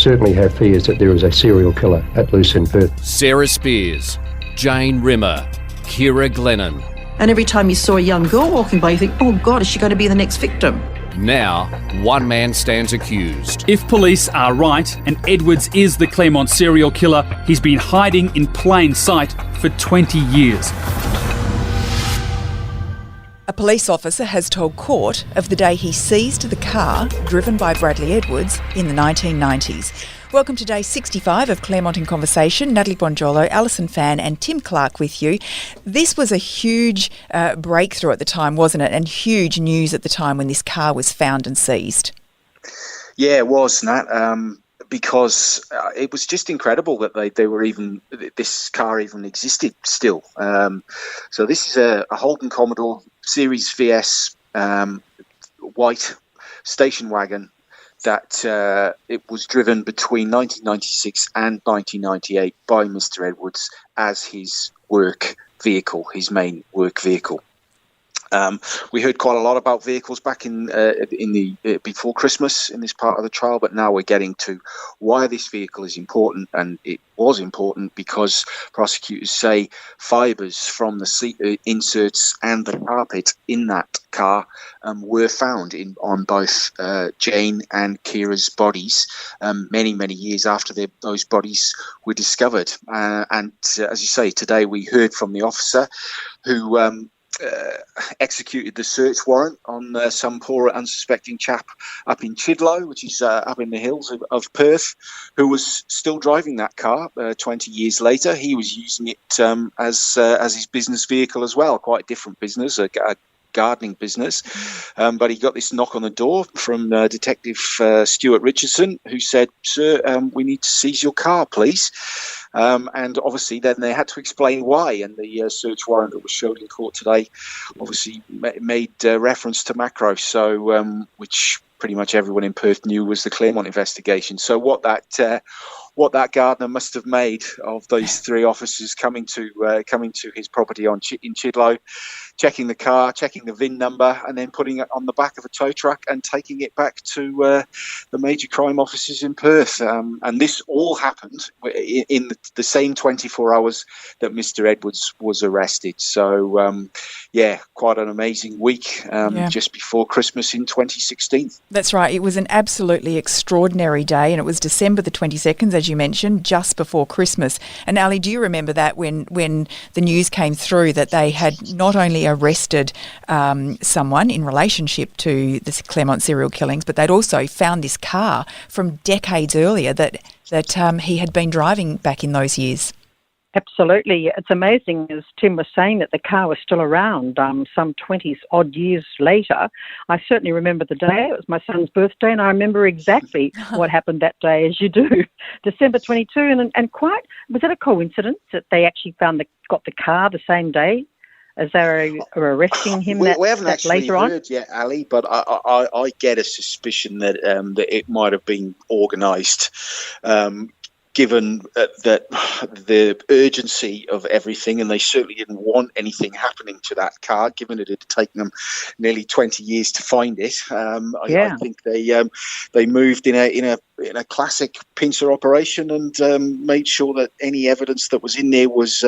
certainly have fears that there is a serial killer at loose in Perth. Sarah Spiers, Jane Rimmer, Ciara Glennon. And every time you saw a young girl walking by, you think, oh God, is she going to be the next victim? Now, one man stands accused. If police are right and Edwards is the Claremont serial killer, he's been hiding in plain sight for 20 years. A police officer has told court of the day he seized the car driven by Bradley Edwards in the 1990s. Welcome to day 65 of Claremont in Conversation. Natalie Bonjolo, Alison Fan and Tim Clarke with you. This was a huge breakthrough at the time, wasn't it? And huge news at the time when this car was found and seized. Yeah, it was, Nat, because it was just incredible that this car even existed still. So this is a Holden Commodore Series VS white station wagon that it was driven between 1996 and 1998 by Mr. Edwards as his work vehicle, his main work vehicle. We heard quite a lot about vehicles back in the before Christmas in this part of the trial, but now we're getting to why this vehicle is important, and it was important because prosecutors say fibres from the seat inserts and the carpet in that car were found on both Jane and Ciara's bodies many years after those bodies were discovered. And as you say, today we heard from the officer who executed the search warrant on some poor unsuspecting chap up in Chidlow, which is up in the hills of Perth, who was still driving that car 20 years later. He was using it as his business vehicle as well, quite a different business, a gardening business. But he got this knock on the door from Detective Stuart Richardson, who said, "Sir, we need to seize your car, please." And obviously then they had to explain why, and the search warrant that was showed in court today obviously made reference to Macro, so which pretty much everyone in Perth knew was the Claremont investigation. So what that gardener must have made of those three officers coming to his property in Chidlow, checking the car, checking the VIN number, and then putting it on the back of a tow truck and taking it back to the major crime offices in Perth. And this all happened in the same 24 hours that Mr. Edwards was arrested. So, quite an amazing week just before Christmas in 2016. That's right. It was an absolutely extraordinary day, and it was December the 22nd, as you mentioned, just before Christmas. And Ali, do you remember that when the news came through that they had not only arrested someone in relationship to the Claremont serial killings, but they'd also found this car from decades earlier that he had been driving back in those years? Absolutely. It's amazing, as Tim was saying, that the car was still around some 20-odd years later. I certainly remember the day. It was my son's birthday, and I remember exactly what happened that day, as you do. December 22, and quite, was it a coincidence that they actually got the car the same day as they were arresting him? We haven't actually later on heard yet, Ali, but I get a suspicion that it might have been organised, given that the urgency of everything, and they certainly didn't want anything happening to that car, given it had taken them nearly 20 years to find it. I think they moved in a classic pincer operation and made sure that any evidence that was in there was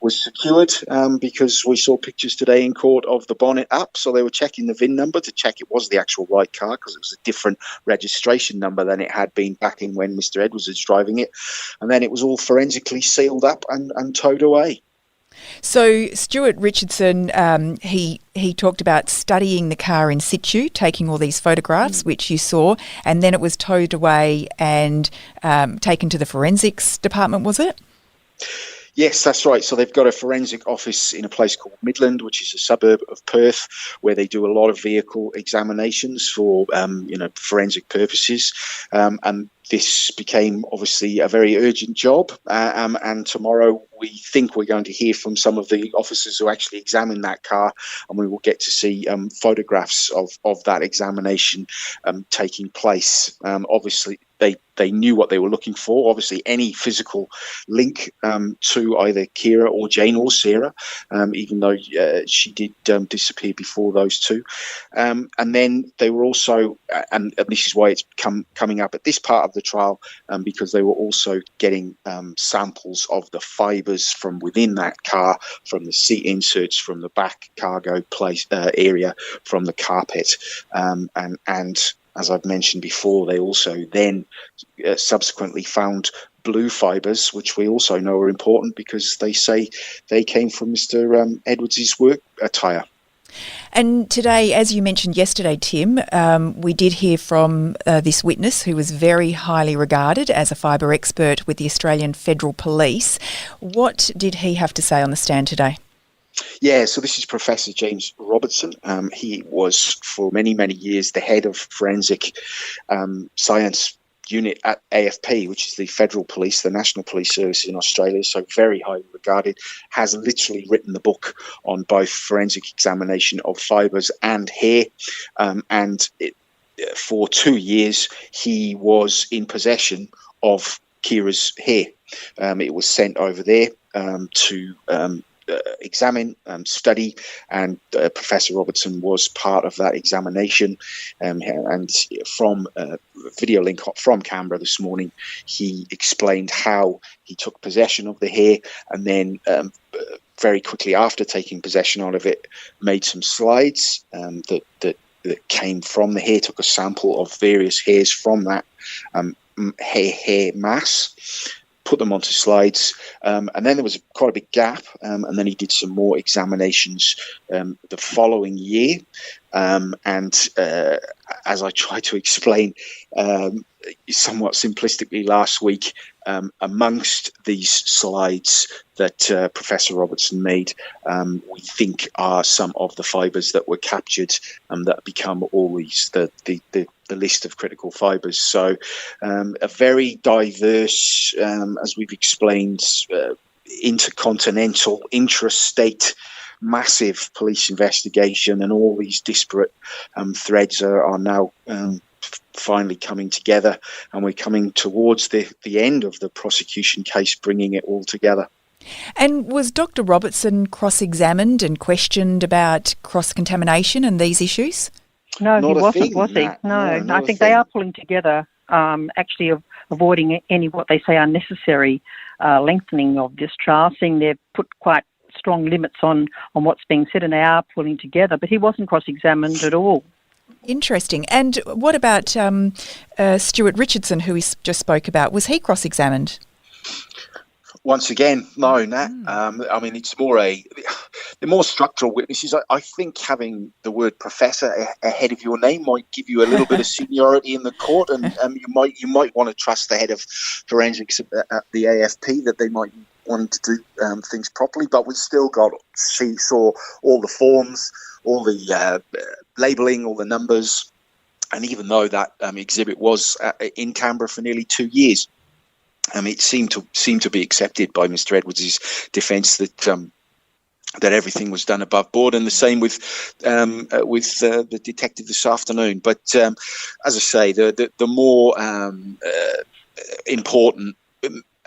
secured, because we saw pictures today in court of the bonnet up, so they were checking the VIN number to check it was the actual right car, because it was a different registration number than it had been back in when Mr. Edwards was driving it, and then it was all forensically sealed up and towed away. So Stuart Richardson, he talked about studying the car in situ, taking all these photographs, which you saw, and then it was towed away and taken to the forensics department, was it? Yes, that's right. So they've got a forensic office in a place called Midland, which is a suburb of Perth, where they do a lot of vehicle examinations for, forensic purposes. And this became obviously a very urgent job. And tomorrow we think we're going to hear from some of the officers who actually examined that car, and we will get to see photographs of that examination taking place. Obviously, they knew what they were looking for. Obviously, any physical link to either Ciara or Jane or Sarah, even though she did disappear before those two. And then they were also, and this is why it's coming up at this part of the trial, because they were also getting samples of the fibres from within that car, from the seat inserts, from the back cargo place area, from the carpet, and as I've mentioned before, they also then subsequently found blue fibres, which we also know are important because they say they came from Mr. Edwards' work attire. And today, as you mentioned yesterday, Tim, we did hear from this witness who was very highly regarded as a fibre expert with the Australian Federal Police. What did he have to say on the stand today? Yeah, so this is Professor James Robertson. He was for many, many years the head of forensic science unit at AFP, which is the Federal Police, the National Police Service in Australia, so very highly regarded, has literally written the book on both forensic examination of fibres and hair. For 2 years, he was in possession of Ciara's hair. It was sent over there to examine, study, and Professor Robertson was part of that examination. And from a video link from Canberra this morning, he explained how he took possession of the hair and then very quickly after taking possession of it, made some slides that came from the hair, took a sample of various hairs from that hair mass, put them onto slides, and then there was quite a big gap, and then he did some more examinations the following year. As I tried to explain somewhat simplistically last week, amongst these slides that Professor Robertson made, we think are some of the fibres that were captured that become always the list of critical fibres. So a very diverse, as we've explained, intercontinental, intrastate, massive police investigation, and all these disparate threads are now finally coming together, and we're coming towards the end of the prosecution case, bringing it all together. And was Dr. Robertson cross-examined and questioned about cross-contamination and these issues? No, Not he a wasn't, thing, was he? Nat. No, not I a think thing. they are pulling together, actually avoiding any what they say unnecessary lengthening of this trial, seeing they've put quite strong limits on what's being said, and they are pulling together. But he wasn't cross-examined at all. Interesting. And what about Stuart Richardson, who we just spoke about? Was he cross-examined? Once again, no, Nat. I mean, it's more the more structural witnesses. I think having the word professor ahead of your name might give you a little bit of seniority in the court, and you might want to trust the head of forensics at the AFP that they might want to do things properly. But we still saw all the forms, all the labelling, all the numbers, and even though that exhibit was in Canberra for nearly 2 years. It seemed to be accepted by Mr. Edwards' defence that everything was done above board, and the same with the detective this afternoon. But as I say, the more important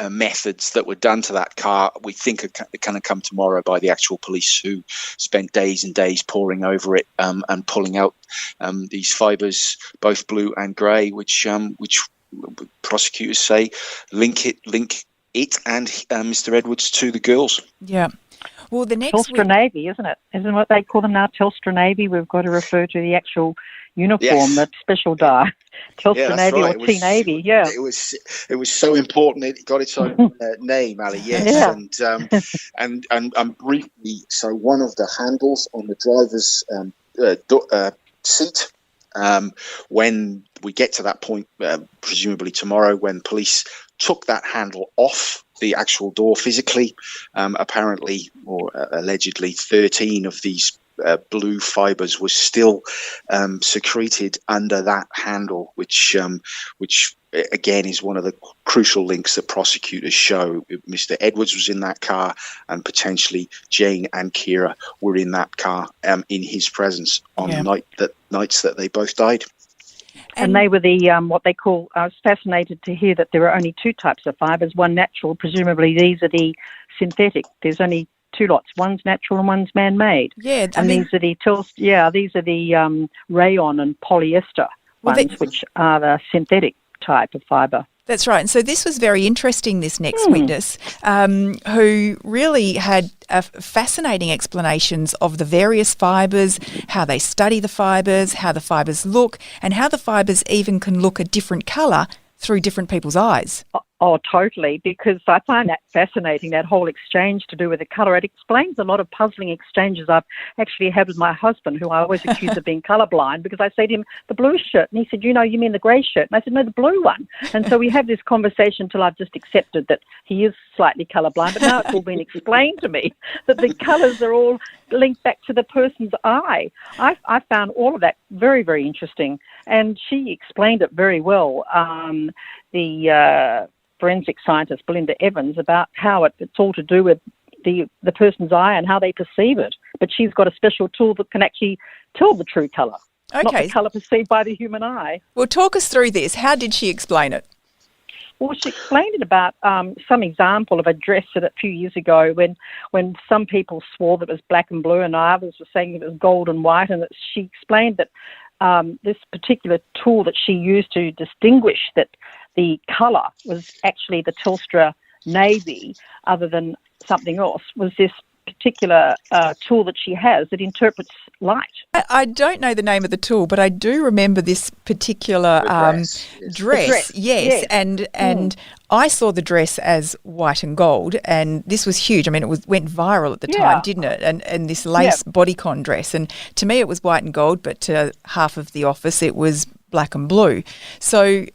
methods that were done to that car, we think are going to come tomorrow by the actual police, who spent days and days poring over it and pulling out these fibres, both blue and grey, which prosecutors say link it and Mr. Edwards to the girls. Yeah. Well, the next Telstra Navy, isn't it? Isn't what they call them now, Telstra Navy? We've got to refer to the actual uniform, Yes. that special dye. Telstra Navy, right. or T-Navy, yeah. It was so important it got its own name, Ali, yes. Yeah. And briefly, so one of the handles on the driver's seat, when we get to that point, presumably tomorrow, when police took that handle off the actual door physically, apparently or allegedly 13 of these blue fibres was still secreted under that handle, which again is one of the crucial links that prosecutors show. Mr. Edwards was in that car, and potentially Jane and Ciara were in that car in his presence on the nights that they both died. And they were the what they call. I was fascinated to hear that there are only two types of fibres. One natural, presumably these are the synthetic. There's only two lots. One's natural and one's man-made. Yeah, these are the rayon and polyester ones, which are the synthetic type of fibre. That's right. And so this was very interesting, this next witness, who really had fascinating explanations of the various fibres, how they study the fibres, how the fibres look, and how the fibres even can look a different colour through different people's eyes. Oh, totally, because I find that fascinating, that whole exchange to do with the colour. It explains a lot of puzzling exchanges I've actually had with my husband, who I always accuse of being colourblind, because I say to him, the blue shirt, and he said, you mean the grey shirt? And I said, no, the blue one. And so we have this conversation till I've just accepted that he is slightly colourblind, but now it's all been explained to me that the colours are all linked back to the person's eye. I found all of that very, very interesting, and she explained it very well. The forensic scientist Belinda Evans, about how it's all to do with the person's eye and how they perceive it. But she's got a special tool that can actually tell the true colour, not the colour perceived by the human eye. Well, talk us through this. How did she explain it? Well, she explained it about some example of a dress that a few years ago when some people swore that it was black and blue and others were saying it was gold and white, and that she explained that this particular tool that she used to distinguish that the colour was actually the Telstra navy other than something else was this particular tool that she has that interprets light. I don't know the name of the tool, but I do remember this particular dress. Yes. And I saw the dress as white and gold, and this was huge. I mean, it went viral at the time, didn't it? And this lace bodycon dress, and to me it was white and gold, but to half of the office it was black and blue. So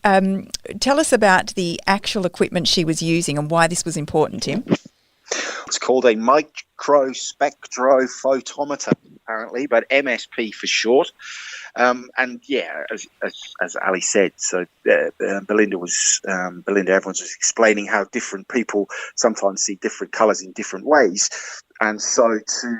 tell us about the actual equipment she was using and why this was important, Tim. It's called a microspectrophotometer, apparently, but MSP for short. And yeah, as Ali said, so Belinda Evans was explaining how different people sometimes see different colours in different ways. And so to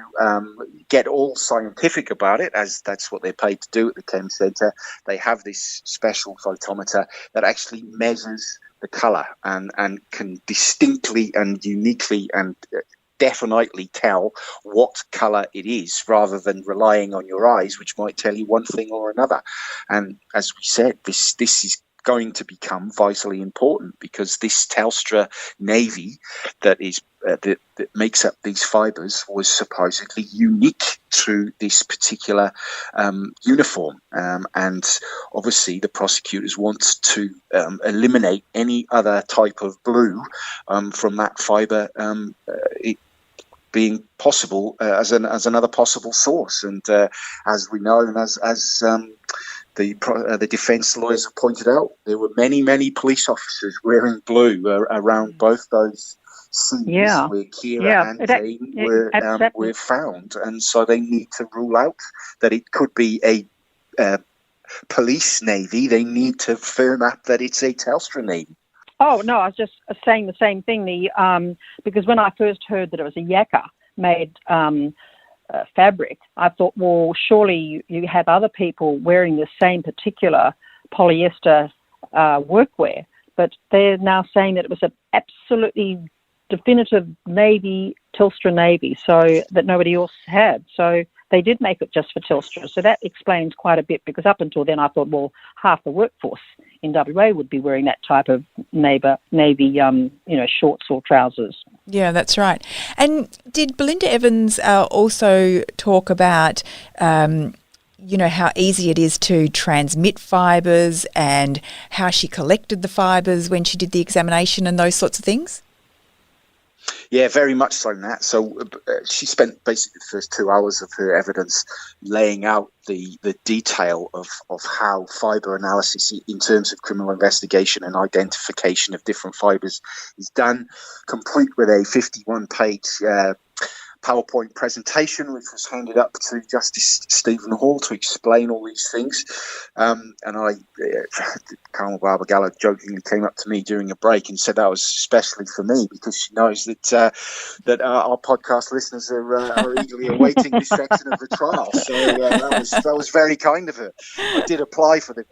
get all scientific about it, as that's what they're paid to do at the Chem Centre, they have this special photometer that actually measures the colour and can distinctly and uniquely and definitely tell what colour it is, rather than relying on your eyes, which might tell you one thing or another. And as we said, this is going to become vitally important, because this Telstra navy that makes up these fibres was supposedly unique to this particular uniform, and obviously the prosecutors want to eliminate any other type of blue from that fibre, it being possible as another possible source. And as we know, and as the defence lawyers have pointed out, there were many police officers wearing blue around both those scenes where Ciara and Jane were found, and so they need to rule out that it could be a police navy. They need to firm up that it's a Telstra navy. Oh no, I was just saying the same thing. Because when I first heard that it was a yakka made fabric, I thought, well, surely you have other people wearing the same particular polyester workwear, but they're now saying that it was an absolutely definitive navy, Telstra navy, so that nobody else had. So they did make it just for Telstra. So that explains quite a bit, because up until then I thought, well, half the workforce in WA would be wearing that type of navy shorts or trousers. Yeah, that's right. And did Belinda Evans also talk about how easy it is to transmit fibres and how she collected the fibres when she did the examination and those sorts of things? Yeah, very much so, Nat. So she spent basically the first 2 hours of her evidence laying out the detail of how fibre analysis in terms of criminal investigation and identification of different fibres is done, complete with a 51-page PowerPoint presentation, which was handed up to Justice Stephen Hall to explain all these things. And Carmel Barbagallo jokingly came up to me during a break and said that was especially for me because she knows that our podcast listeners are eagerly awaiting this section of the trial. So that was very kind of her. I did apply for the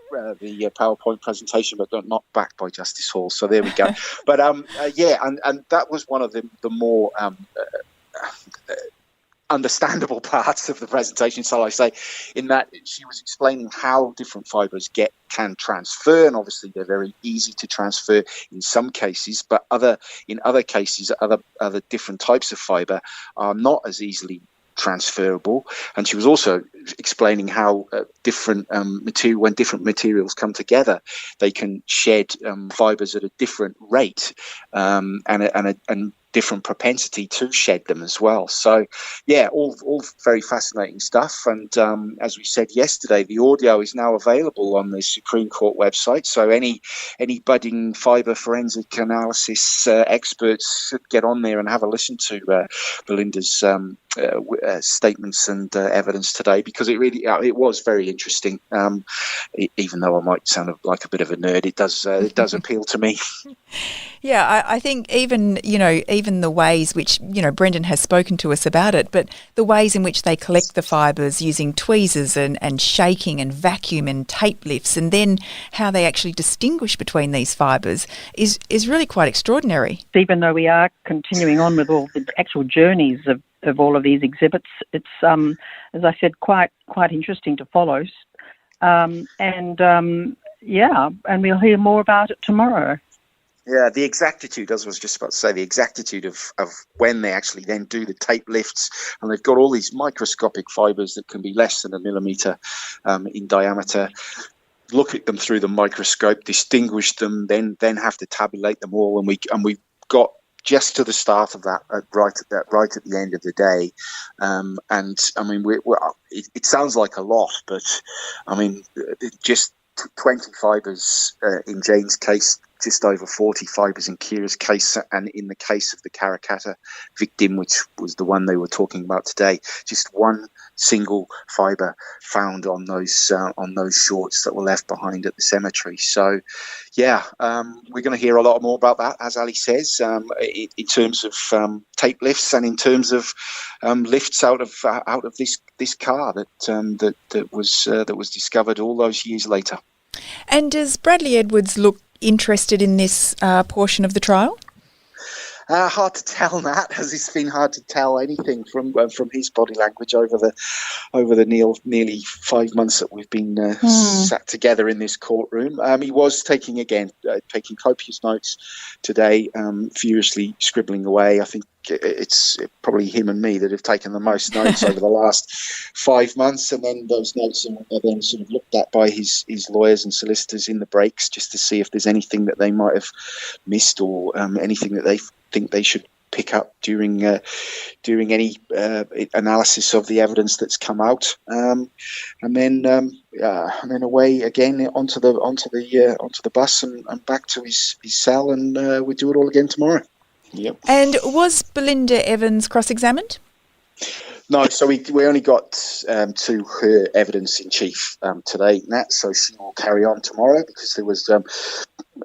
PowerPoint presentation, but got knocked back by Justice Hall. So there we go. But and that was one of the more understandable parts of the presentation, so I say, in that she was explaining how different fibres can transfer, and obviously they're very easy to transfer in some cases, but in other cases, other different types of fibre are not as easily transferable. And she was also explaining how when different materials come together, they can shed fibres at a different rate and different propensity to shed them as well. So, yeah, all very fascinating stuff. And as we said yesterday, the audio is now available on the Supreme Court website. So any budding fibre forensic analysis experts should get on there and have a listen to Belinda's statements and evidence today, because it was very interesting. Even though I might sound like a bit of a nerd, it does appeal to me. Yeah, I think even the ways which, Brendan has spoken to us about it, but the ways in which they collect the fibres using tweezers and shaking and vacuum and tape lifts, and then how they actually distinguish between these fibres is really quite extraordinary. Even though we are continuing on with all the actual journeys of all of these exhibits, it's, as I said, quite interesting to follow. And we'll hear more about it tomorrow. Yeah, the exactitude, as I was just about to say, the exactitude of when they actually then do the tape lifts, and they've got all these microscopic fibres that can be less than a millimetre in diameter. Look at them through the microscope, distinguish them, then have to tabulate them all, and we've got just to the start of that, right at the end of the day. And I mean, it sounds like a lot, but I mean, just 20 fibres in Jane's case, just over 40 fibres in Ciara's case, and in the case of the Karrakatta victim, which was the one they were talking about today, just one single fibre found on those shorts that were left behind at the cemetery. So, yeah, we're going to hear a lot more about that, as Ali says, in terms of tape lifts and in terms of lifts out of this car that was discovered all those years later. And does Bradley Edwards look interested in this portion of the trial? Hard to tell, Nat, as it's been hard to tell anything from his body language over the nearly 5 months that we've been sat together in this courtroom. He was taking copious notes today, furiously scribbling away. I think it's probably him and me that have taken the most notes over the last 5 months, and then those notes are then sort of looked at by his lawyers and solicitors in the breaks, just to see if there's anything that they might have missed or anything that they think they should pick up during any analysis of the evidence that's come out, and then away again onto the bus and back to his cell, and we do it all again tomorrow. Yep. And was Belinda Evans cross-examined? No, so we only got to her evidence in chief today, Nat. So she will carry on tomorrow, because there was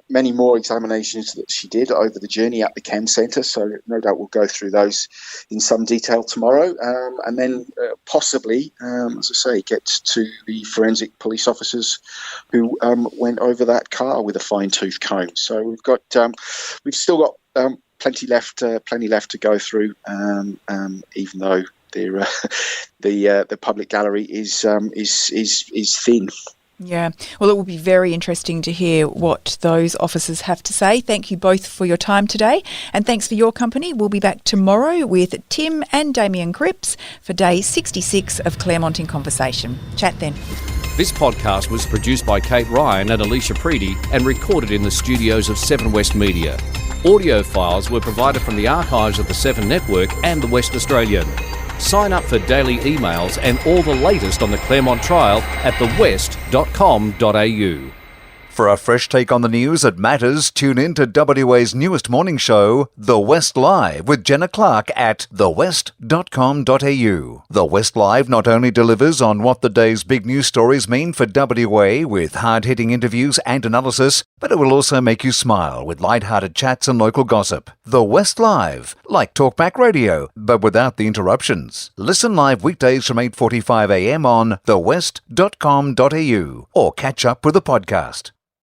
many more examinations that she did over the journey at the Chem Centre. So no doubt we'll go through those in some detail tomorrow, and then possibly, as I say, get to the forensic police officers who went over that car with a fine-tooth comb. So we've still got plenty left to go through, even though the public gallery is thin. Yeah, well, it will be very interesting to hear what those officers have to say. Thank you both for your time today, and thanks for your company. We'll be back tomorrow with Tim and Damien Cripps for day 66 of Claremont in Conversation. Chat then. This podcast was produced by Kate Ryan and Alicia Preedy and recorded in the studios of 7 West Media. Audio files were provided from the archives of the 7 Network and the West Australian. Sign up for daily emails and all the latest on the Claremont trial at thewest.com.au. For a fresh take on the news that matters, tune in to WA's newest morning show, The West Live, with Jenna Clarke at thewest.com.au. The West Live not only delivers on what the day's big news stories mean for WA with hard-hitting interviews and analysis, but it will also make you smile with light-hearted chats and local gossip. The West Live, like talkback radio, but without the interruptions. Listen live weekdays from 8:45 a.m. on thewest.com.au or catch up with the podcast.